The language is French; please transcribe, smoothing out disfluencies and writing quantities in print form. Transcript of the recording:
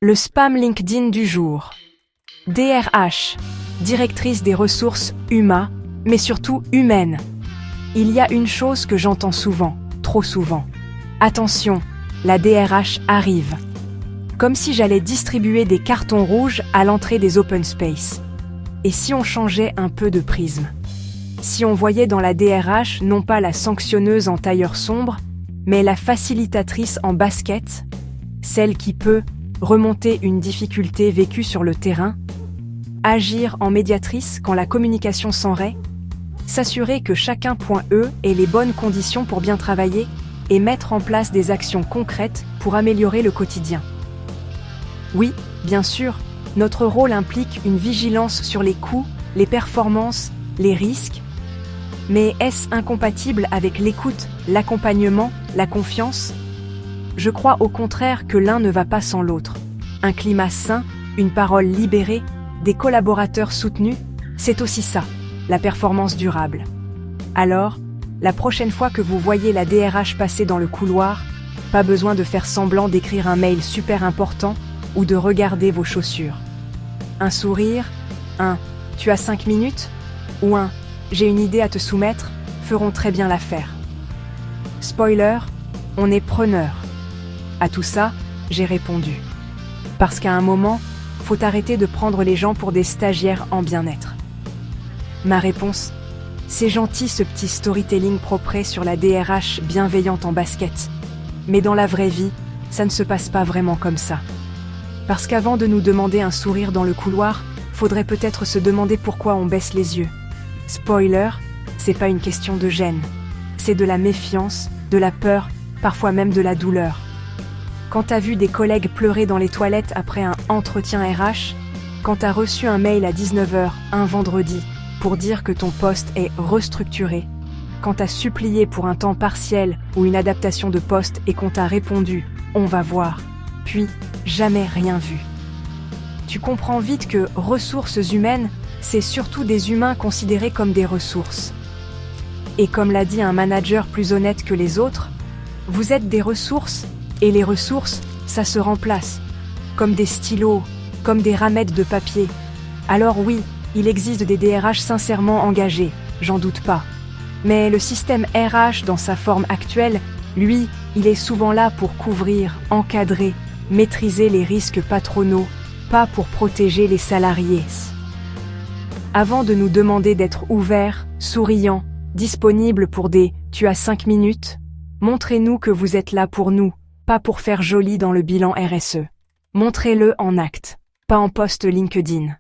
Le spam LinkedIn du jour. DRH, directrice des ressources humaines, mais surtout humaines. Il y a une chose que j'entends souvent, trop souvent. Attention, la DRH arrive. Comme si j'allais distribuer des cartons rouges à l'entrée des open space. Et si on changeait un peu de prisme? Si on voyait dans la DRH non pas la sanctionneuse en tailleur sombre, mais la facilitatrice en basket, celle qui peut remonter une difficulté vécue sur le terrain, agir en médiatrice quand la communication s'enraye, s'assurer que chacun ait les bonnes conditions pour bien travailler et mettre en place des actions concrètes pour améliorer le quotidien. Oui, bien sûr, notre rôle implique une vigilance sur les coûts, les performances, les risques, mais est-ce incompatible avec l'écoute, l'accompagnement, la confiance ? Je crois au contraire que l'un ne va pas sans l'autre. Un climat sain, une parole libérée, des collaborateurs soutenus, c'est aussi ça, la performance durable. Alors, la prochaine fois que vous voyez la DRH passer dans le couloir, pas besoin de faire semblant d'écrire un mail super important ou de regarder vos chaussures. Un sourire, un « tu as 5 minutes » ou un « j'ai une idée à te soumettre » feront très bien l'affaire. Spoiler, on est preneur. À tout ça, j'ai répondu. Parce qu'à un moment, faut arrêter de prendre les gens pour des stagiaires en bien-être. Ma réponse, c'est gentil ce petit storytelling propre sur la DRH bienveillante en basket. Mais dans la vraie vie, ça ne se passe pas vraiment comme ça. Parce qu'avant de nous demander un sourire dans le couloir, faudrait peut-être se demander pourquoi on baisse les yeux. Spoiler, c'est pas une question de gêne. C'est de la méfiance, de la peur, parfois même de la douleur. Quand t'as vu des collègues pleurer dans les toilettes après un entretien RH, quand t'as reçu un mail à 19h un vendredi pour dire que ton poste est restructuré, quand t'as supplié pour un temps partiel ou une adaptation de poste et qu'on t'a répondu « on va voir », puis jamais rien vu. Tu comprends vite que ressources humaines, c'est surtout des humains considérés comme des ressources. Et comme l'a dit un manager plus honnête que les autres, vous êtes des ressources et les ressources, ça se remplace. Comme des stylos, comme des ramettes de papier. Alors oui, il existe des DRH sincèrement engagés, j'en doute pas. Mais le système RH dans sa forme actuelle, lui, il est souvent là pour couvrir, encadrer, maîtriser les risques patronaux, pas pour protéger les salariés. Avant de nous demander d'être ouverts, souriants, disponibles pour des « tu as 5 minutes », montrez-nous que vous êtes là pour nous, pas pour faire joli dans le bilan RSE. Montrez-le en acte, pas en post LinkedIn.